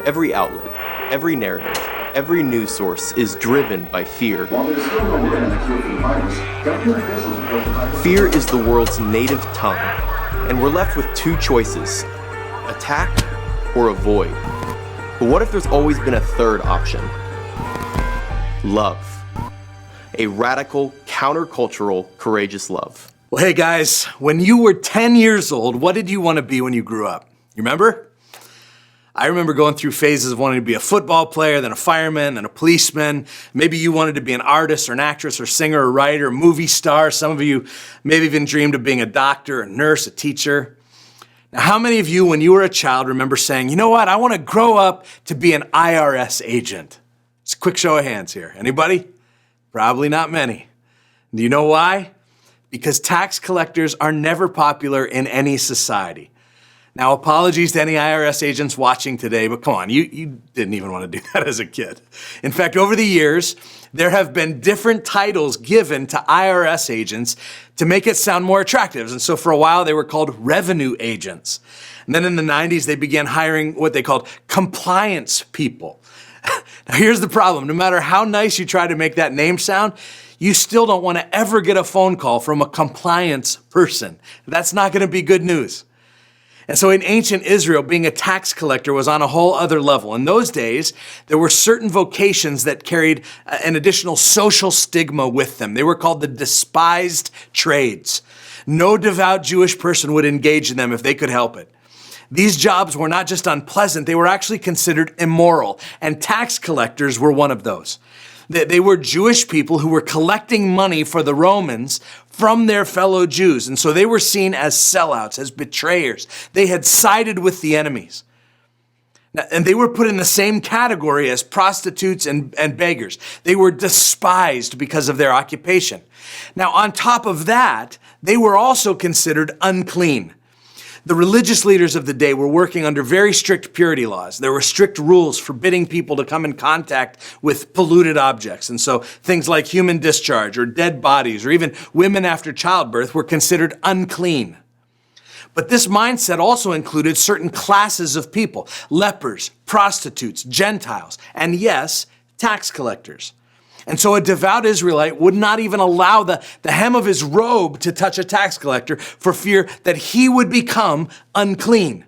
Every outlet, every narrative, every news source is driven by fear. Fear is the world's native tongue, and we're left with two choices: attack or avoid. But what if there's always been a third option? Love. A radical, countercultural, courageous love. Well, hey guys, when you were 10 years old, what did you want to be when you grew up? You remember? I remember going through phases of wanting to be a football player, then a fireman, then a policeman. Maybe you wanted to be an artist or an actress or singer or writer, movie star. Some of you maybe even dreamed of being a doctor, a nurse, a teacher. Now, how many of you, when you were a child, remember saying, you know what, I want to grow up to be an IRS agent? Just a quick show of hands here. Anybody? Probably not many. Do you know why? Because tax collectors are never popular in any society. Now, apologies to any IRS agents watching today, but come on, you didn't even want to do that as a kid. In fact, over the years, there have been different titles given to IRS agents to make it sound more attractive. And so for a while, they were called revenue agents. And then in the 90s, they began hiring what they called compliance people. Now, here's the problem. No matter how nice you try to make that name sound, you still don't want to ever get a phone call from a compliance person. That's not going to be good news. And so in ancient Israel, being a tax collector was on a whole other level. In those days, there were certain vocations that carried an additional social stigma with them. They were called the despised trades. No devout Jewish person would engage in them if they could help it. These jobs were not just unpleasant, they were actually considered immoral, and tax collectors were one of those. They were Jewish people who were collecting money for the Romans from their fellow Jews. And so they were seen as sellouts, as betrayers. They had sided with the enemies. And they were put in the same category as prostitutes and beggars. They were despised because of their occupation. Now, on top of that, they were also considered unclean. The religious leaders of the day were working under very strict purity laws. There were strict rules forbidding people to come in contact with polluted objects. And so things like human discharge or dead bodies or even women after childbirth were considered unclean. But this mindset also included certain classes of people: lepers, prostitutes, Gentiles, and yes, tax collectors. And so a devout Israelite would not even allow the hem of his robe to touch a tax collector for fear that he would become unclean.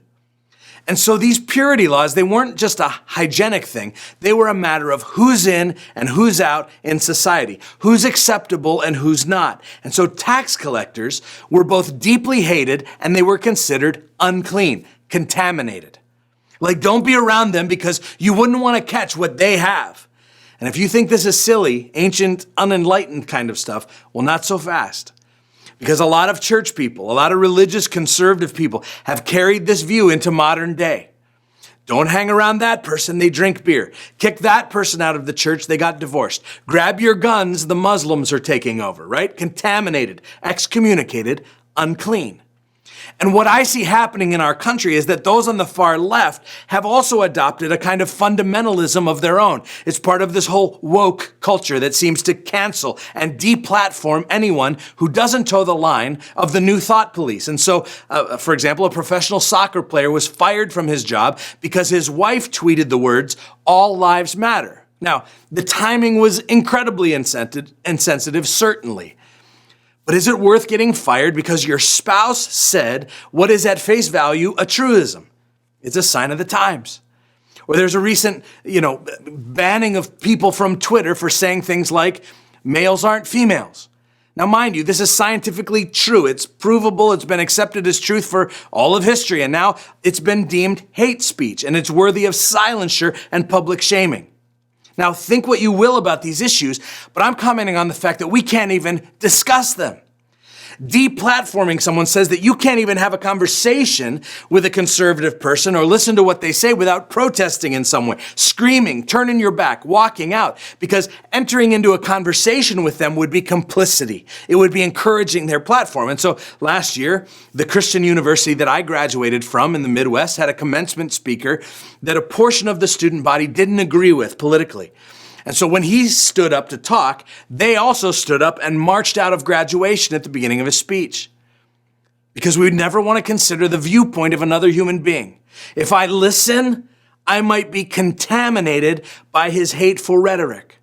And so these purity laws, they weren't just a hygienic thing. They were a matter of who's in and who's out in society, who's acceptable and who's not. And so tax collectors were both deeply hated and they were considered unclean, contaminated. Like, don't be around them because you wouldn't want to catch what they have. And if you think this is silly, ancient, unenlightened kind of stuff, well, not so fast. Because a lot of church people, a lot of religious conservative people have carried this view into modern day. Don't hang around that person, they drink beer. Kick that person out of the church, they got divorced. Grab your guns, the Muslims are taking over, right? Contaminated, excommunicated, unclean. And what I see happening in our country is that those on the far left have also adopted a kind of fundamentalism of their own. It's part of this whole woke culture that seems to cancel and deplatform anyone who doesn't toe the line of the new thought police. And so, for example, a professional soccer player was fired from his job because his wife tweeted the words, "All lives matter." Now, the timing was incredibly insensitive, certainly. But is it worth getting fired because your spouse said what is at face value a truism? It's a sign of the times. Or there's a recent, banning of people from Twitter for saying things like, males aren't females. Now, mind you, this is scientifically true. It's provable. It's been accepted as truth for all of history. And now it's been deemed hate speech, and it's worthy of censure and public shaming. Now, think what you will about these issues, but I'm commenting on the fact that we can't even discuss them. Deplatforming someone says that you can't even have a conversation with a conservative person or listen to what they say without protesting in some way, screaming, turning your back, walking out, because entering into a conversation with them would be complicity. It would be encouraging their platform. And so last year, the Christian university that I graduated from in the Midwest had a commencement speaker that a portion of the student body didn't agree with politically. And so when he stood up to talk, they also stood up and marched out of graduation at the beginning of his speech. Because we would never want to consider the viewpoint of another human being. If I listen, I might be contaminated by his hateful rhetoric.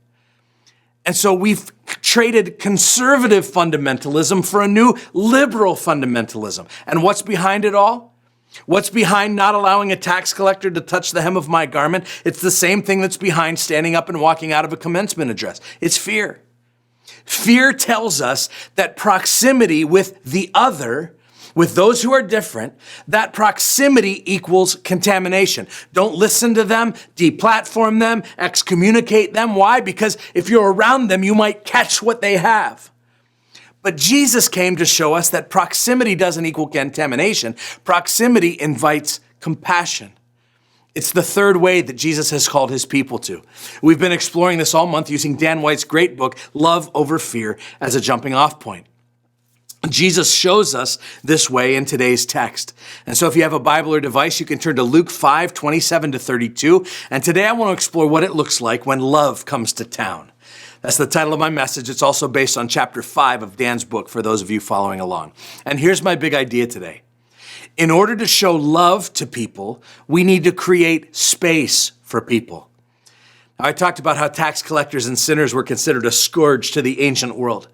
And so we've traded conservative fundamentalism for a new liberal fundamentalism. And what's behind it all? What's behind not allowing a tax collector to touch the hem of my garment? It's the same thing that's behind standing up and walking out of a commencement address. It's fear. Fear tells us that proximity with the other, with those who are different, that proximity equals contamination. Don't listen to them, deplatform them, excommunicate them. Why? Because if you're around them, you might catch what they have. But Jesus came to show us that proximity doesn't equal contamination. Proximity invites compassion. It's the third way that Jesus has called his people to. We've been exploring this all month using Dan White's great book, Love Over Fear, as a jumping off point. Jesus shows us this way in today's text. And so if you have a Bible or device, you can turn to Luke 5, 27 to 32. And today I want to explore what it looks like when love comes to town. That's the title of my message. It's also based on chapter 5 of Dan's book for those of you following along. And here's my big idea today. In order to show love to people, we need to create space for people. Now, I talked about how tax collectors and sinners were considered a scourge to the ancient world.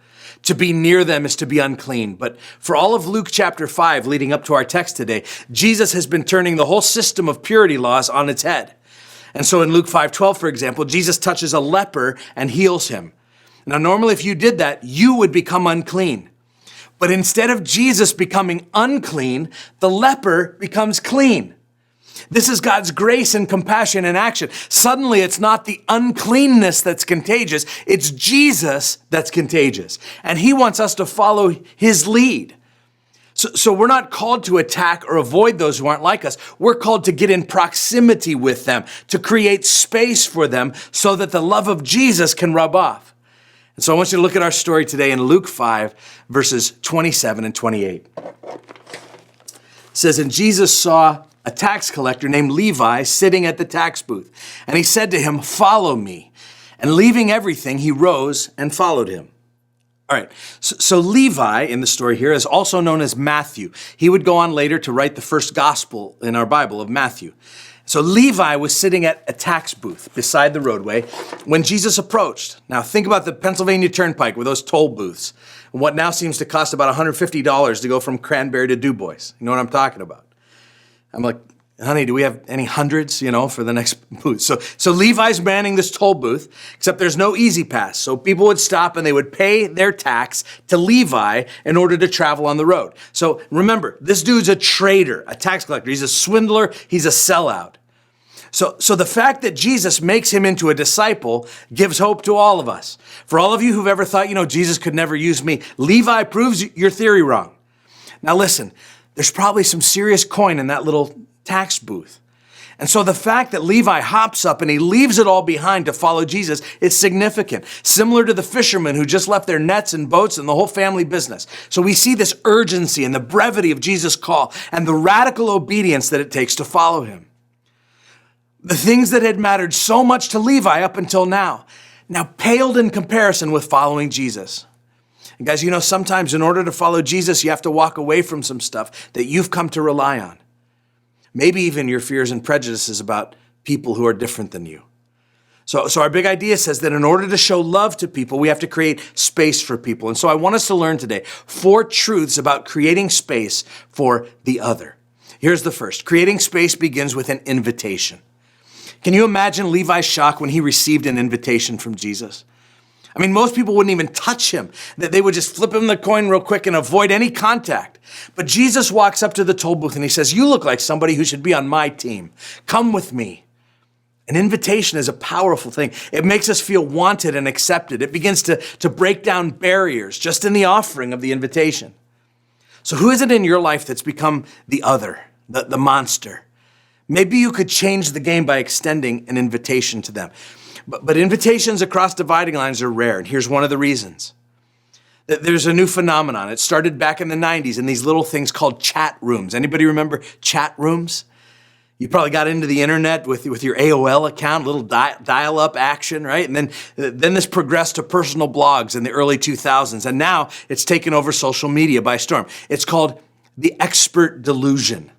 To be near them is to be unclean. But for all of Luke chapter 5 leading up to our text today, Jesus has been turning the whole system of purity laws on its head. And so in Luke 5:12, for example, Jesus touches a leper and heals him. Now, normally if you did that, you would become unclean. But instead of Jesus becoming unclean, the leper becomes clean. This is God's grace and compassion in action. Suddenly, it's not the uncleanness that's contagious, it's Jesus that's contagious. And he wants us to follow his lead. So we're not called to attack or avoid those who aren't like us. We're called to get in proximity with them, to create space for them so that the love of Jesus can rub off. And so I want you to look at our story today in Luke 5, verses 27 and 28. It says, and Jesus saw a tax collector named Levi sitting at the tax booth. And he said to him, follow me. And leaving everything, he rose and followed him. All right, so Levi in the story here is also known as Matthew. He would go on later to write the first gospel in our Bible of Matthew. So Levi was sitting at a tax booth beside the roadway when Jesus approached. Now think about the Pennsylvania Turnpike with those toll booths. What now seems to cost about $150 to go from Cranberry to Du Bois. You know what I'm talking about? I'm like, honey, do we have any hundreds, for the next booth? So Levi's manning this toll booth, except there's no easy pass. So people would stop and they would pay their tax to Levi in order to travel on the road. So remember, this dude's a traitor, a tax collector. He's a swindler. He's a sellout. So the fact that Jesus makes him into a disciple gives hope to all of us. For all of you who've ever thought, Jesus could never use me, Levi proves your theory wrong. Now listen, there's probably some serious coin in that little tax booth. And so the fact that Levi hops up and he leaves it all behind to follow Jesus is significant, similar to the fishermen who just left their nets and boats and the whole family business. So we see this urgency and the brevity of Jesus' call and the radical obedience that it takes to follow him. The things that had mattered so much to Levi up until now paled in comparison with following Jesus. And guys, sometimes in order to follow Jesus, you have to walk away from some stuff that you've come to rely on. Maybe even your fears and prejudices about people who are different than you. So our big idea says that in order to show love to people, we have to create space for people. And so I want us to learn today 4 truths about creating space for the other. Here's the first. Creating space begins with an invitation. Can you imagine Levi's shock when he received an invitation from Jesus? I mean, most people wouldn't even touch him. They would just flip him the coin real quick and avoid any contact. But Jesus walks up to the toll booth and he says, you look like somebody who should be on my team. Come with me. An invitation is a powerful thing. It makes us feel wanted and accepted. It begins to break down barriers just in the offering of the invitation. So who is it in your life that's become the other, the monster? Maybe you could change the game by extending an invitation to them. But invitations across dividing lines are rare, and here's one of the reasons. There's a new phenomenon. It started back in the 90s in these little things called chat rooms. Anybody remember chat rooms? You probably got into the internet with your AOL account, little dial-up action, right? And then this progressed to personal blogs in the early 2000s, and now it's taken over social media by storm. It's called the expert delusion.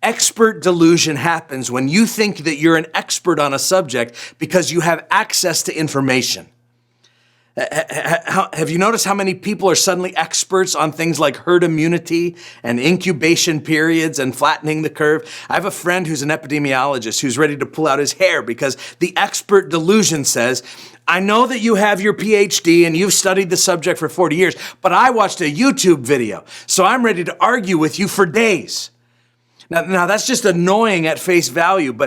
Expert delusion happens when you think that you're an expert on a subject because you have access to information. Have you noticed how many people are suddenly experts on things like herd immunity and incubation periods and flattening the curve? I have a friend who's an epidemiologist who's ready to pull out his hair because the expert delusion says, I know that you have your PhD and you've studied the subject for 40 years, but I watched a YouTube video, so I'm ready to argue with you for days. Now that's just annoying at face value,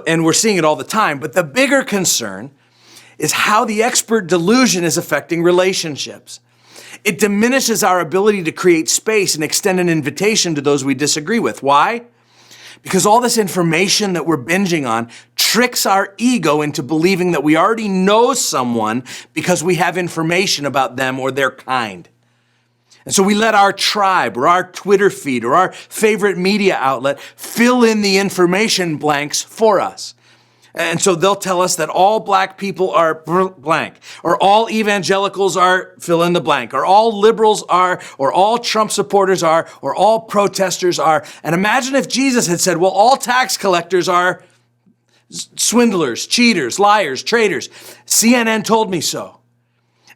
and we're seeing it all the time. But the bigger concern is how the expert delusion is affecting relationships. It diminishes our ability to create space and extend an invitation to those we disagree with. Why? Because all this information that we're binging on tricks our ego into believing that we already know someone because we have information about them or their kind. And so we let our tribe or our Twitter feed or our favorite media outlet fill in the information blanks for us. And so they'll tell us that all black people are blank, or all evangelicals are fill in the blank, or all liberals are, or all Trump supporters are, or all protesters are. And imagine if Jesus had said, well, all tax collectors are swindlers, cheaters, liars, traitors. CNN told me so.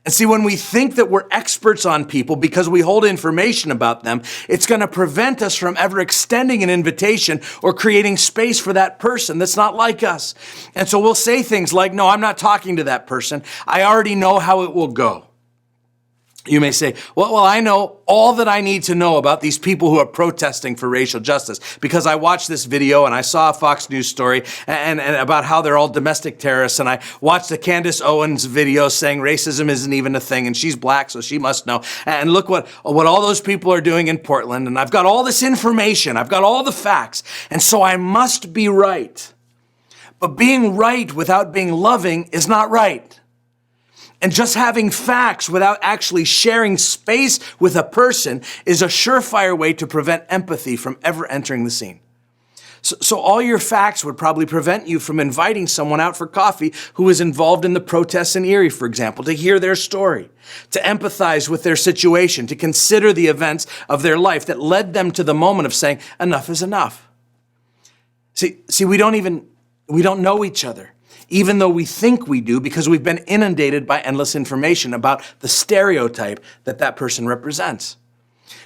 And see, when we think that we're experts on people because we hold information about them, it's going to prevent us from ever extending an invitation or creating space for that person that's not like us. And so we'll say things like, no, I'm not talking to that person. I already know how it will go. You may say, well, I know all that I need to know about these people who are protesting for racial justice because I watched this video and I saw a Fox News story and about how they're all domestic terrorists, and I watched the Candace Owens video saying racism isn't even a thing and she's black, so she must know. And look what all those people are doing in Portland, and I've got all this information, I've got all the facts, and so I must be right. But being right without being loving is not right. And just having facts without actually sharing space with a person is a surefire way to prevent empathy from ever entering the scene. So all your facts would probably prevent you from inviting someone out for coffee who is involved in the protests in Erie, for example, to hear their story, to empathize with their situation, to consider the events of their life that led them to the moment of saying, enough is enough. See, we don't know each other, even though we think we do, because we've been inundated by endless information about the stereotype that person represents.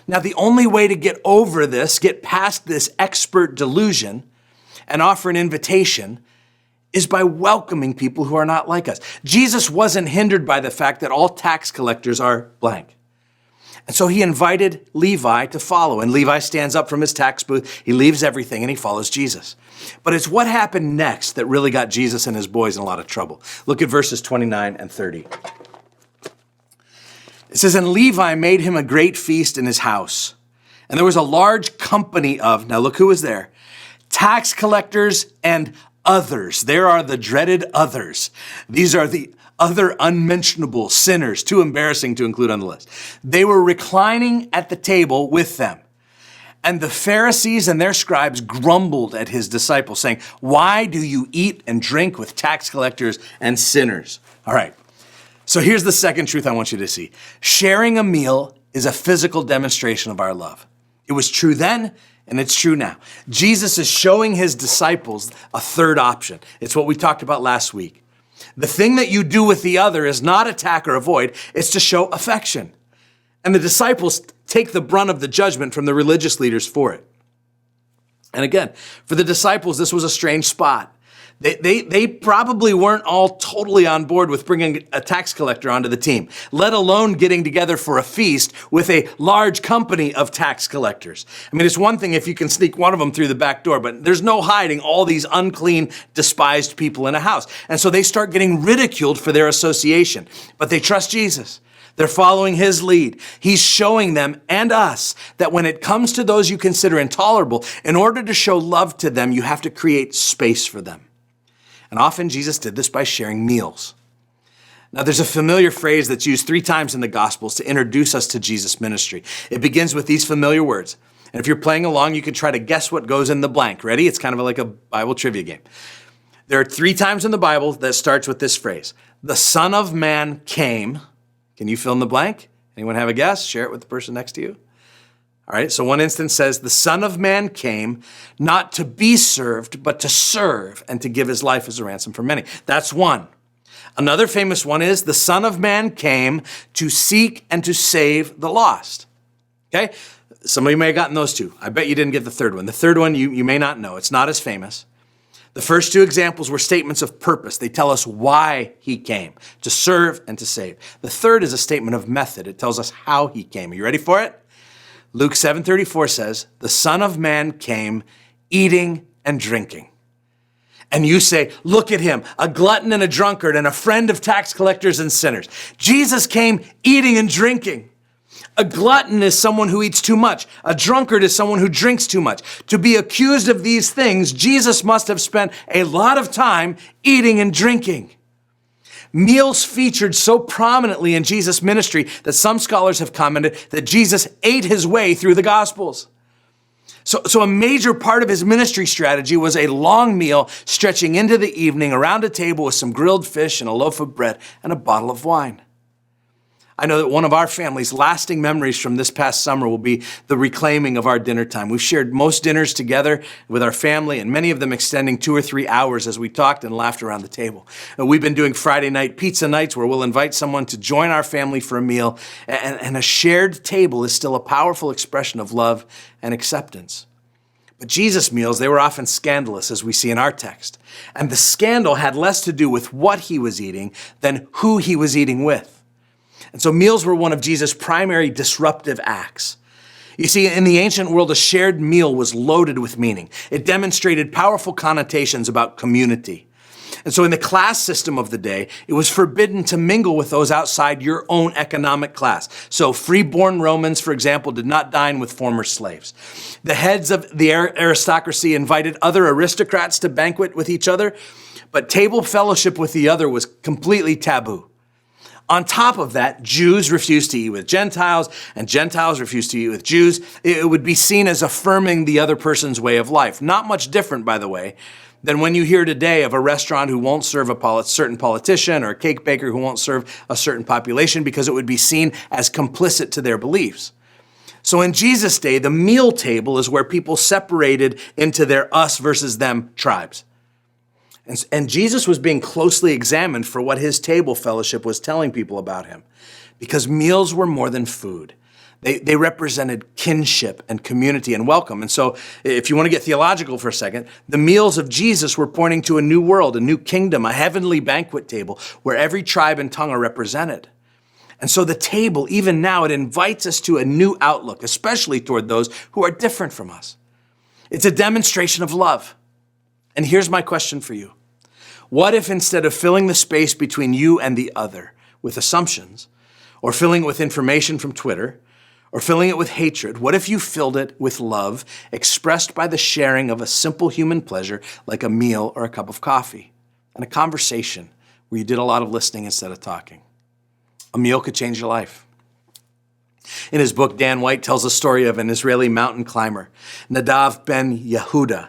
Now, the only way to get over this, get past this expert delusion and offer an invitation is by welcoming people who are not like us. Jesus wasn't hindered by the fact that all tax collectors are blank. And so he invited Levi to follow, and Levi stands up from his tax booth, he leaves everything, and he follows Jesus. But it's what happened next that really got Jesus and his boys in a lot of trouble. Look at verses 29 and 30. It says, and Levi made him a great feast in his house. And there was a large company of, now look who was there, tax collectors and others. There are the dreaded others. These are the other unmentionable sinners, too embarrassing to include on the list. They were reclining at the table with them. And the Pharisees and their scribes grumbled at his disciples, saying, why do you eat and drink with tax collectors and sinners? All right. So here's the second truth I want you to see. Sharing a meal is a physical demonstration of our love. It was true then, and it's true now. Jesus is showing his disciples a third option. It's what we talked about last week. The thing that you do with the other is not attack or avoid, it's to show affection. And the disciples take the brunt of the judgment from the religious leaders for it. And again, for the disciples, this was a strange spot. They probably weren't all totally on board with bringing a tax collector onto the team, let alone getting together for a feast with a large company of tax collectors. I mean, it's one thing if you can sneak one of them through the back door, but there's no hiding all these unclean, despised people in a house. And so they start getting ridiculed for their association, but they trust Jesus. They're following his lead. He's showing them and us that when it comes to those you consider intolerable, in order to show love to them, you have to create space for them. And often Jesus did this by sharing meals. Now, there's a familiar phrase that's used 3 times in the Gospels to introduce us to Jesus' ministry. It begins with these familiar words. And if you're playing along, you can try to guess what goes in the blank. Ready? It's kind of like a Bible trivia game. There are 3 times in the Bible that starts with this phrase. The Son of Man came. Can you fill in the blank? Anyone have a guess? Share it with the person next to you. All right, so one instance says, the Son of Man came not to be served, but to serve and to give his life as a ransom for many. That's one. Another famous one is, the Son of Man came to seek and to save the lost. Okay, some of you may have gotten those two. I bet you didn't get the third one. The third one you may not know. It's not as famous. The first two examples were statements of purpose. They tell us why he came, to serve and to save. The third is a statement of method. It tells us how he came. Are you ready for it? Luke 7:34 says, the Son of Man came eating and drinking. And you say, look at him, a glutton and a drunkard and a friend of tax collectors and sinners. Jesus came eating and drinking. A glutton is someone who eats too much. A drunkard is someone who drinks too much. To be accused of these things, Jesus must have spent a lot of time eating and drinking. Meals featured so prominently in Jesus' ministry that some scholars have commented that Jesus ate his way through the Gospels. So a major part of his ministry strategy was a long meal stretching into the evening around a table with some grilled fish and a loaf of bread and a bottle of wine. I know that one of our family's lasting memories from this past summer will be the reclaiming of our dinner time. We've shared most dinners together with our family, and many of them extending 2 or 3 hours as we talked and laughed around the table. We've been doing Friday night pizza nights where we'll invite someone to join our family for a meal, and a shared table is still a powerful expression of love and acceptance. But Jesus' meals, they were often scandalous, as we see in our text. And the scandal had less to do with what he was eating than who he was eating with. And so meals were one of Jesus' primary disruptive acts. You see, in the ancient world, a shared meal was loaded with meaning. It demonstrated powerful connotations about community. And so in the class system of the day, it was forbidden to mingle with those outside your own economic class. So freeborn Romans, for example, did not dine with former slaves. The heads of the aristocracy invited other aristocrats to banquet with each other, but table fellowship with the other was completely taboo. On top of that, Jews refused to eat with Gentiles, and Gentiles refused to eat with Jews. It would be seen as affirming the other person's way of life. Not much different, by the way, than when you hear today of a restaurant who won't serve a certain politician or a cake baker who won't serve a certain population because it would be seen as complicit to their beliefs. So in Jesus' day, the meal table is where people separated into their us versus them tribes. And Jesus was being closely examined for what his table fellowship was telling people about him, because meals were more than food. They represented kinship and community and welcome. And so if you want to get theological for a second, the meals of Jesus were pointing to a new world, a new kingdom, a heavenly banquet table where every tribe and tongue are represented. And so the table, even now, it invites us to a new outlook, especially toward those who are different from us. It's a demonstration of love. And here's my question for you. What if instead of filling the space between you and the other with assumptions, or filling it with information from Twitter, or filling it with hatred, what if you filled it with love expressed by the sharing of a simple human pleasure like a meal or a cup of coffee, and a conversation where you did a lot of listening instead of talking? A meal could change your life. In his book, Dan White tells the story of an Israeli mountain climber, Nadav ben Yehuda.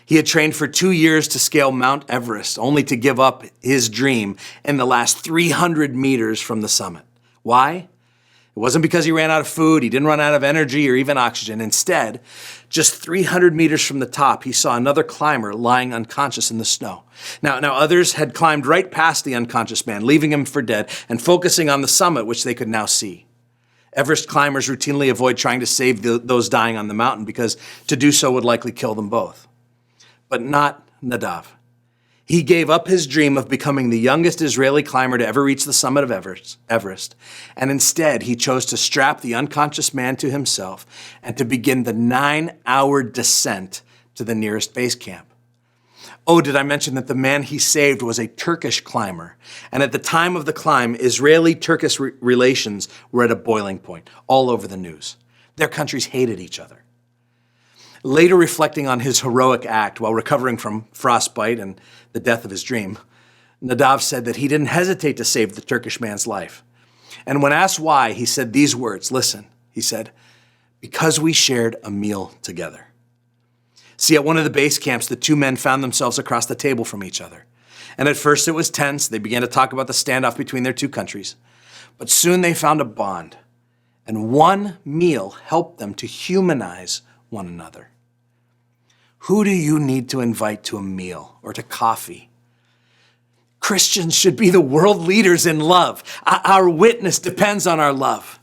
He had trained for 2 years to scale Mount Everest, only to give up his dream in the last 300 meters from the summit. Why? It wasn't because he ran out of food, he didn't run out of energy or even oxygen. Instead, just 300 meters from the top, he saw another climber lying unconscious in the snow. Now others had climbed right past the unconscious man, leaving him for dead and focusing on the summit, which they could now see. Everest climbers routinely avoid trying to save those dying on the mountain because to do so would likely kill them both. But not Nadav. He gave up his dream of becoming the youngest Israeli climber to ever reach the summit of Everest, and instead he chose to strap the unconscious man to himself and to begin the 9-hour descent to the nearest base camp. Oh, did I mention that the man he saved was a Turkish climber? And at the time of the climb, Israeli-Turkish relations were at a boiling point, all over the news. Their countries hated each other. Later reflecting on his heroic act while recovering from frostbite and the death of his dream, Nadav said that he didn't hesitate to save the Turkish man's life. And when asked why, he said these words, listen, he said, because we shared a meal together. See, at one of the base camps, the two men found themselves across the table from each other. And at first it was tense. They began to talk about the standoff between their two countries. But soon they found a bond. And one meal helped them to humanize one another. Who do you need to invite to a meal or to coffee? Christians should be the world leaders in love. Our witness depends on our love.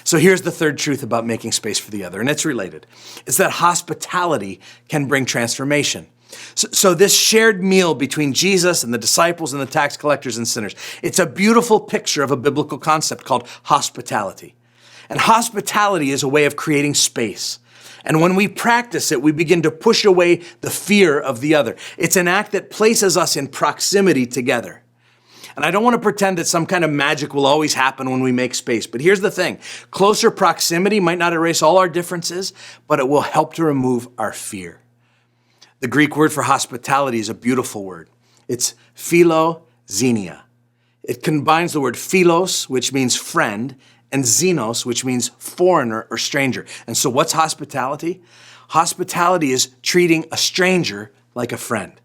So here's the third truth about making space for the other, and it's related. It's that hospitality can bring transformation. So this shared meal between Jesus and the disciples and the tax collectors and sinners, it's a beautiful picture of a biblical concept called hospitality. And hospitality is a way of creating space. And when we practice it, we begin to push away the fear of the other. It's an act that places us in proximity together. And I don't want to pretend that some kind of magic will always happen when we make space. But here's the thing. Closer proximity might not erase all our differences, but it will help to remove our fear. The Greek word for hospitality is a beautiful word. It's philoxenia. It combines the word philos, which means friend, and xenos, which means foreigner or stranger. And so what's hospitality? Hospitality is treating a stranger like a friend.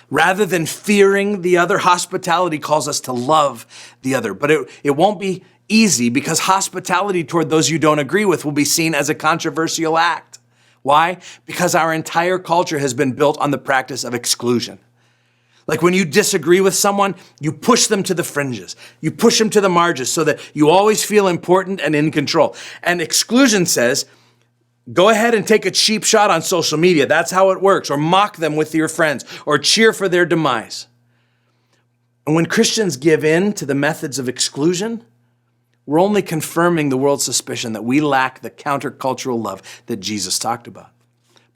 Rather than fearing the other, hospitality calls us to love the other. But it won't be easy because hospitality toward those you don't agree with will be seen as a controversial act. Why? Because our entire culture has been built on the practice of exclusion. Like when you disagree with someone, you push them to the fringes. You push them to the margins so that you always feel important and in control. And exclusion says, go ahead and take a cheap shot on social media. That's how it works. Or mock them with your friends. Or cheer for their demise. And when Christians give in to the methods of exclusion, we're only confirming the world's suspicion that we lack the countercultural love that Jesus talked about.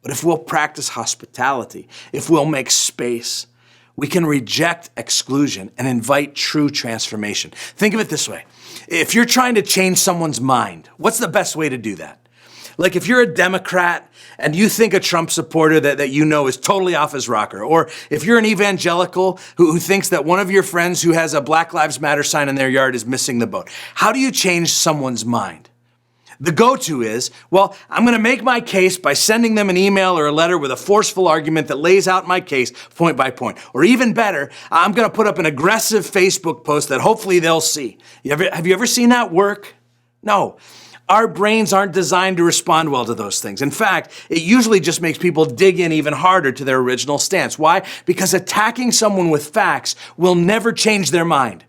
But if we'll practice hospitality, if we'll make space, we can reject exclusion and invite true transformation. Think of it this way. If you're trying to change someone's mind, what's the best way to do that? Like if you're a Democrat and you think a Trump supporter that you know is totally off his rocker, or if you're an evangelical who thinks that one of your friends who has a Black Lives Matter sign in their yard is missing the boat, how do you change someone's mind? The go-to is, well, I'm going to make my case by sending them an email or a letter with a forceful argument that lays out my case point by point. Or even better, I'm going to put up an aggressive Facebook post that hopefully they'll see. Have you ever seen that work? No. Our brains aren't designed to respond well to those things. In fact, it usually just makes people dig in even harder to their original stance. Why? Because attacking someone with facts will never change their mind.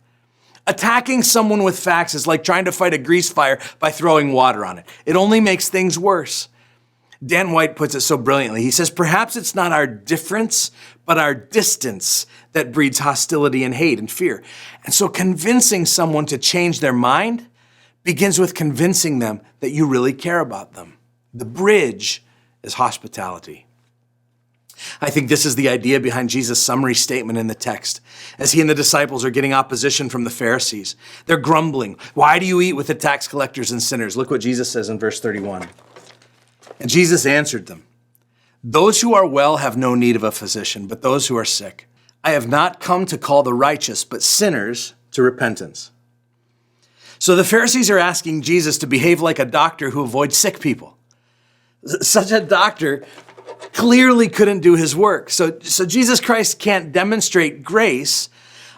Attacking someone with facts is like trying to fight a grease fire by throwing water on it. It only makes things worse. Dan White puts it so brilliantly. He says, perhaps it's not our difference, but our distance that breeds hostility and hate and fear. And so convincing someone to change their mind begins with convincing them that you really care about them. The bridge is hospitality. I think this is the idea behind Jesus' summary statement in the text. As he and the disciples are getting opposition from the Pharisees, they're grumbling. Why do you eat with the tax collectors and sinners? Look what Jesus says in verse 31. And Jesus answered them, those who are well have no need of a physician, but those who are sick. I have not come to call the righteous, but sinners to repentance. So the Pharisees are asking Jesus to behave like a doctor who avoids sick people. Such a doctor clearly couldn't do his work. So Jesus Christ can't demonstrate grace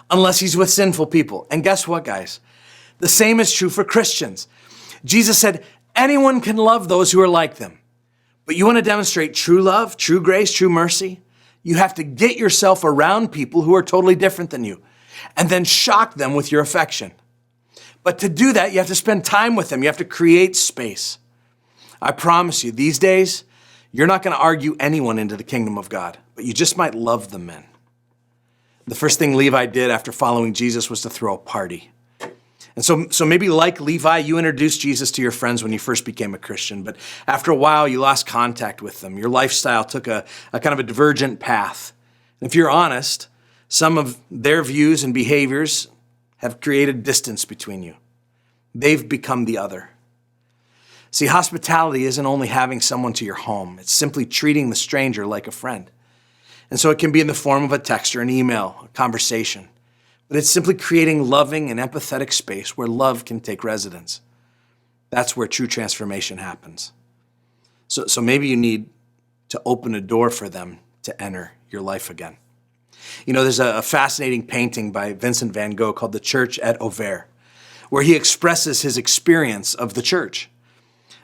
unless he's with sinful people. And guess what, guys? The same is true for Christians. Jesus said, anyone can love those who are like them. But you want to demonstrate true love, true grace, true mercy? You have to get yourself around people who are totally different than you and then shock them with your affection. But to do that, you have to spend time with them. You have to create space. I promise you, these days, you're not going to argue anyone into the kingdom of God, but you just might love the men. The first thing Levi did after following Jesus was to throw a party. And so maybe like Levi, you introduced Jesus to your friends when you first became a Christian, but after a while, you lost contact with them. Your lifestyle took a kind of a divergent path. And if you're honest, some of their views and behaviors have created distance between you. They've become the other. See, hospitality isn't only having someone to your home. It's simply treating the stranger like a friend. And so it can be in the form of a text or an email, a conversation. But it's simply creating loving and empathetic space where love can take residence. That's where true transformation happens. So maybe you need to open a door for them to enter your life again. You know, there's a fascinating painting by Vincent van Gogh called The Church at Auvers. where he expresses his experience of the church.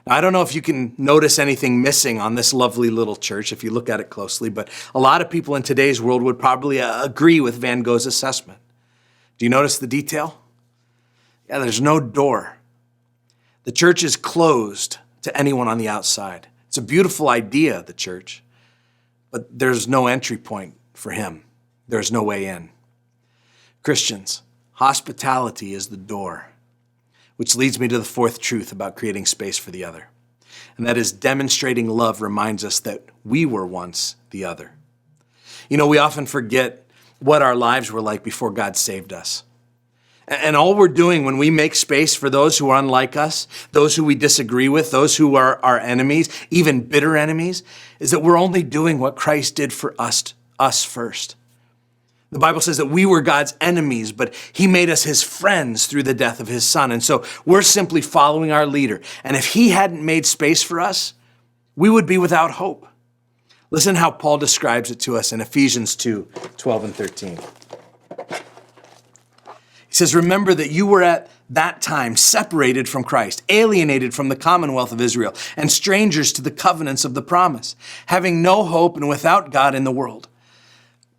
Now, I don't know if you can notice anything missing on this lovely little church if you look at it closely, but a lot of people in today's world would probably agree with Van Gogh's assessment. Do you notice the detail? Yeah, there's no door. The church is closed to anyone on the outside. It's a beautiful idea, the church, but there's no entry point for him. There's no way in. Christians, hospitality is the door, which leads me to the fourth truth about creating space for the other. And that is demonstrating love reminds us that we were once the other. You know, we often forget what our lives were like before God saved us. And all we're doing when we make space for those who are unlike us, those who we disagree with, those who are our enemies, even bitter enemies, is that we're only doing what Christ did for us first. The Bible says that we were God's enemies, but he made us his friends through the death of his son. And so we're simply following our leader. And if he hadn't made space for us, we would be without hope. Listen how Paul describes it to us in Ephesians 2:12 and 13. He says, remember that you were at that time separated from Christ, alienated from the commonwealth of Israel, and strangers to the covenants of the promise, having no hope and without God in the world.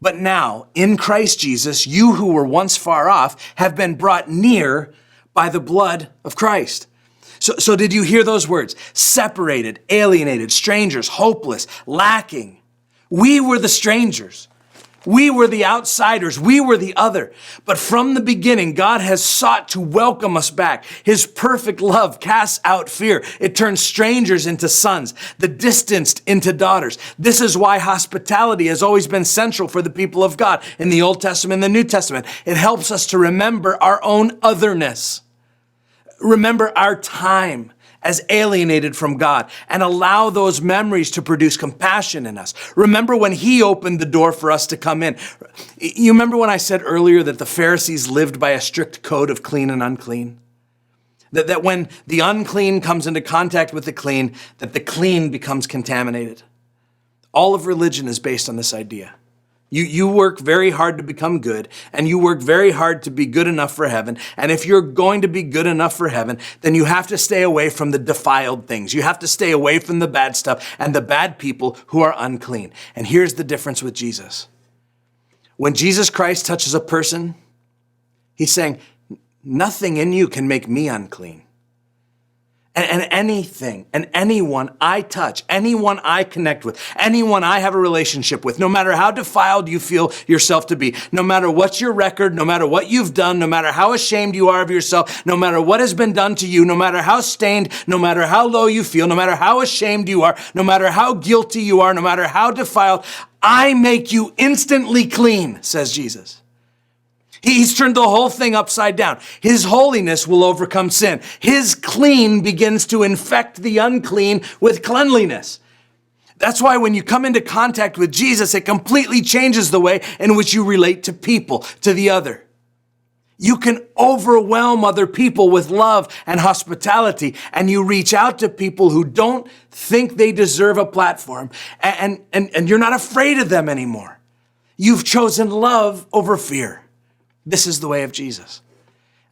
But now, in Christ Jesus, you who were once far off have been brought near by the blood of Christ. So did you hear those words? Separated, alienated, strangers, hopeless, lacking. We were the strangers. We were the outsiders. We were the other. But from the beginning, God has sought to welcome us back. His perfect love casts out fear. It turns strangers into sons, the distanced into daughters. This is why hospitality has always been central for the people of God in the Old Testament and the New Testament. It helps us to remember our own otherness. Remember our time as alienated from God and allow those memories to produce compassion in us. Remember when he opened the door for us to come in. You remember when I said earlier that the Pharisees lived by a strict code of clean and unclean? That when the unclean comes into contact with the clean, that the clean becomes contaminated. All of religion is based on this idea. You work very hard to become good, and you work very hard to be good enough for heaven. And if you're going to be good enough for heaven, then you have to stay away from the defiled things. You have to stay away from the bad stuff and the bad people who are unclean. And here's the difference with Jesus. When Jesus Christ touches a person, he's saying, nothing in you can make me unclean. And anything and anyone I touch, anyone I connect with, anyone I have a relationship with, no matter how defiled you feel yourself to be, no matter what's your record, no matter what you've done, no matter how ashamed you are of yourself, no matter what has been done to you, no matter how stained, no matter how low you feel, no matter how ashamed you are, no matter how guilty you are, no matter how defiled, I make you instantly clean, says Jesus. He's turned the whole thing upside down. His holiness will overcome sin. His clean begins to infect the unclean with cleanliness. That's why when you come into contact with Jesus, it completely changes the way in which you relate to people, to the other. You can overwhelm other people with love and hospitality, and you reach out to people who don't think they deserve a platform, and you're not afraid of them anymore. You've chosen love over fear. This is the way of Jesus.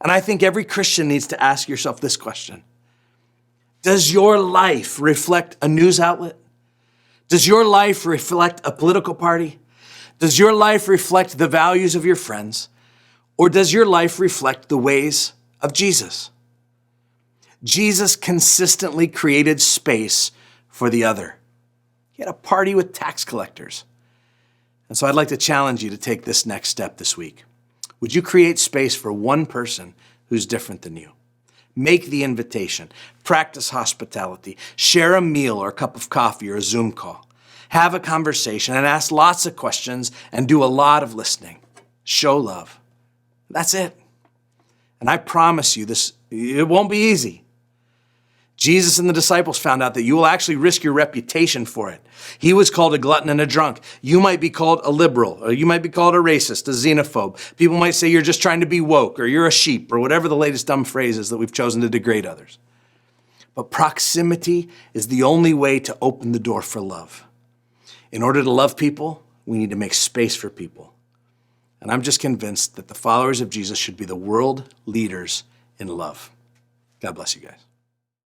And I think every Christian needs to ask yourself this question. Does your life reflect a news outlet? Does your life reflect a political party? Does your life reflect the values of your friends? Or does your life reflect the ways of Jesus? Jesus consistently created space for the other. He had a party with tax collectors. And so I'd like to challenge you to take this next step this week. Would you create space for one person who's different than you? Make the invitation. Practice hospitality. Share a meal or a cup of coffee or a Zoom call. Have a conversation and ask lots of questions and do a lot of listening. Show love. That's it. And I promise you this, it won't be easy. Jesus and the disciples found out that you will actually risk your reputation for it. He was called a glutton and a drunk. You might be called a liberal, or you might be called a racist, a xenophobe. People might say you're just trying to be woke, or you're a sheep, or whatever the latest dumb phrase is that we've chosen to degrade others. But proximity is the only way to open the door for love. In order to love people, we need to make space for people. And I'm just convinced that the followers of Jesus should be the world leaders in love. God bless you guys.